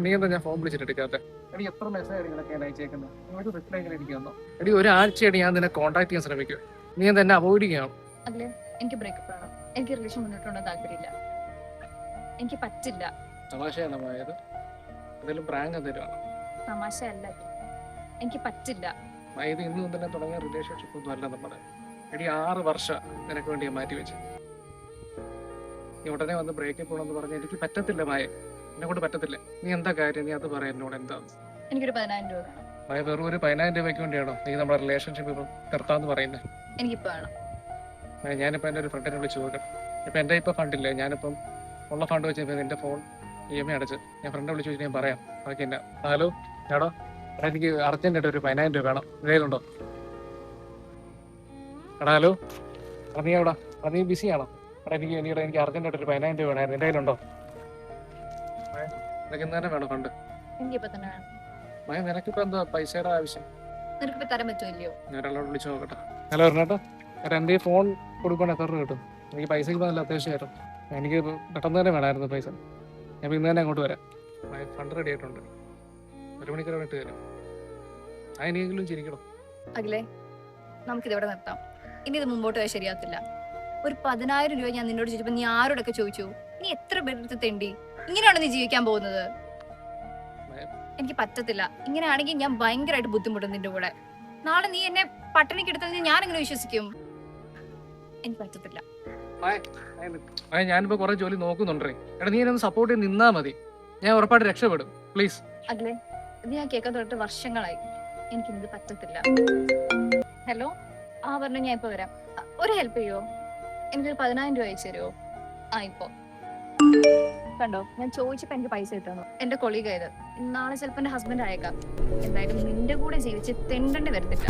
നീ എന്താ ഞാൻ ഫോൺ വിളിച്ചിട്ട് എടുക്കാത്ത? എടി എത്ര മെസ്സേജ് നിനക്ക് ഞാൻ അയച്ചേക്കുന്നത്? ഒരു റിപ്ലൈ എങ്ങനെ എനിക്ക് തന്നോ? എടി ഒരാഴ്ചയായിട്ട് ഞാൻ നിന്നെ കോൺടാക്ട് ചെയ്യാൻ ശ്രമിക്കും. നീ എന്താ എന്നെ അവോയ്ഡ് ചെയ്യണം? അല്ലേ, എനിക്ക് ബ്രേക്കപ്പ് വേണം. എനിക്ക് റിലേഷൻ മുന്നോട്ടുണ്ടോ താല്പര്യമില്ല. എനിക്ക് പറ്റില്ല. തമാശയാണ് പോയത്. എന്തെങ്കിലും പ്രാങ്ക് എന്തെങ്കിലും ആണോ? തമാശ അല്ല, എനിക്ക് പറ്റില്ല. ഇത് ഇന്ന് തന്നെ തുടങ്ങിയ റിലേഷൻഷിപ്പ് ഒന്നും അല്ല നമ്മുടെ. എടി 6 വർഷം നിനക്ക് വേണ്ടി ഞാൻ മാറ്റി വെച്ചു. നീ ഉടനെ വന്ന് ബ്രേക്കപ്പ് പോകണമെന്ന് പറഞ്ഞാൽ എനിക്ക് പറ്റത്തില്ല മായ. എന്നെ കൊണ്ട് പറ്റത്തില്ല. നീ എന്താ കാര്യം? നീ അത് പറയാം എന്നോട്. എന്താ? എനിക്കൊരു 10,000 രൂപ വേണം. മായ, വെറും ഒരു 10,000 രൂപയ്ക്ക് വേണ്ടിയാണോ നീ നമ്മുടെ റിലേഷൻഷിപ്പ് ഇപ്പം നിർത്താന്ന് പറയുന്നത്? എനിക്കിപ്പോ വേണം. ഞാനിപ്പോൾ എൻ്റെ ഒരു ഫ്രണ്ടിനെ വിളിച്ച് നോക്കട്ടെ. ഇപ്പം എൻ്റെ ഇപ്പോൾ ഫണ്ടില്ലേ, ഞാനിപ്പം ഉള്ള ഫണ്ട് വെച്ച് എൻ്റെ ഫോൺ EMI അടച്ച് ഞാൻ ഫ്രണ്ടെ വിളിച്ച് വെച്ചിട്ട് ഞാൻ പറയാം ബാക്കി എന്നാ. ഹലോ ചേട്ടാ, എനിക്ക് അർജൻറ്റായിട്ട് ഒരു 10,000 രൂപ വേണം. കയ്യിലുണ്ടോ? എടാ ഹലോ, നീ എവിടാ? നീ ബിസിയാണോ? എനിക്ക് അർജൻറ്റായിട്ട് ഒരു 10,000 രൂപ വേണമായിരുന്നു. എൻ്റെ കയ്യിലുണ്ടോ? നിനക്ക് ഇന്ന് തന്നെ വേണം ഫണ്ട്? എനിക്കിപ്പോ തന്നെ വേണം. മായ, നിനക്കിപ്പോൾ എന്താ പൈസയുടെ ആവശ്യം? നിനക്കിപ്പോ തരാൻ പറ്റുമല്ലയോ? ഞാൻ ഒരാളോട് വിളിച്ച് നോക്കട്ടെ. ഹലോ എറണാട്ടോ, എൻ്റെ ഈ ഫോൺ കൊടുക്കാൻ എത്ര രൂപ കിട്ടും? എനിക്ക് പൈസയ്ക്ക് നല്ല അത്യാവശ്യമായിരുന്നു. എനിക്ക് പെട്ടെന്ന് തന്നെ വേണമായിരുന്നു പൈസ. ഞാൻ ഇന്ന് തന്നെ അങ്ങോട്ട് വരാം. ഫണ്ട് റെഡി ആയിട്ടുണ്ട്. 1 മണിക്കൂർ ഇട്ട് തരാം. അതിനെങ്കിലും ചിരിക്കണം. അഖിലേ, നമുക്കിതിവിടെ നിർത്താം. ഇനി ഇത് മുമ്പോട്ട് പോയാൽ ശരിയാകത്തില്ല. ഒരു 10,000 രൂപ ഞാൻ നിന്നോട് ചോദിച്ചപ്പോ നീ ആരോടൊക്കെ ചോദിച്ചു? നീ എത്ര പേരെടുത്ത് തെണ്ടി? ഇങ്ങനെയാണോ നീ ജീവിക്കാൻ പോകുന്നത്? എനിക്ക് പറ്റത്തില്ല. ഇങ്ങനെയാണെങ്കിൽ ഞാൻ ഭയങ്കരമായിട്ട് ബുദ്ധിമുട്ടും നിന്റെ കൂടെ. നാളെ നീ എന്നെ പട്ടിണിക്ക് എടുത്തത് ഞാൻ എങ്ങനെ വിശ്വസിക്കും? എനിക്ക് പറ്റത്തില്ല. ഞാനിപ്പോ കുറെ ജോലി നോക്കുന്നുണ്ടേ. എടാ, നീ എന്നെ സപ്പോർട്ട് ചെയ്ത് നിന്നാ മതി. ഞാൻ ഉറപ്പായിട്ട് രക്ഷപ്പെടും. പ്ലീസ്. അഖിലേ, ഇത് ഞാൻ കേൾക്കാൻ തൊട്ട് വർഷങ്ങളായി. എനിക്കിത് പറ്റത്തില്ല. ഹലോ, പറഞ്ഞു ഞാൻ ഇപ്പൊ വരാം. ഒരു ഹെൽപ്പ് ചെയ്യോ? എനിക്കൊരു 10,000 രൂപ അയച്ചു തരുമോ? ഇപ്പൊ കണ്ടോ, ഞാൻ ചോദിച്ചപ്പോ എനിക്ക് പൈസ കിട്ടുന്നു. എന്റെ കൊളീഗ് ആയത്. നാളെ ചിലപ്പോ എന്റെ ഹസ്ബൻഡ് അയക്കാം. എന്തായാലും നിന്റെ കൂടെ ജീവിച്ച് തെണ്ടേണ്ടി വരത്തില്ല.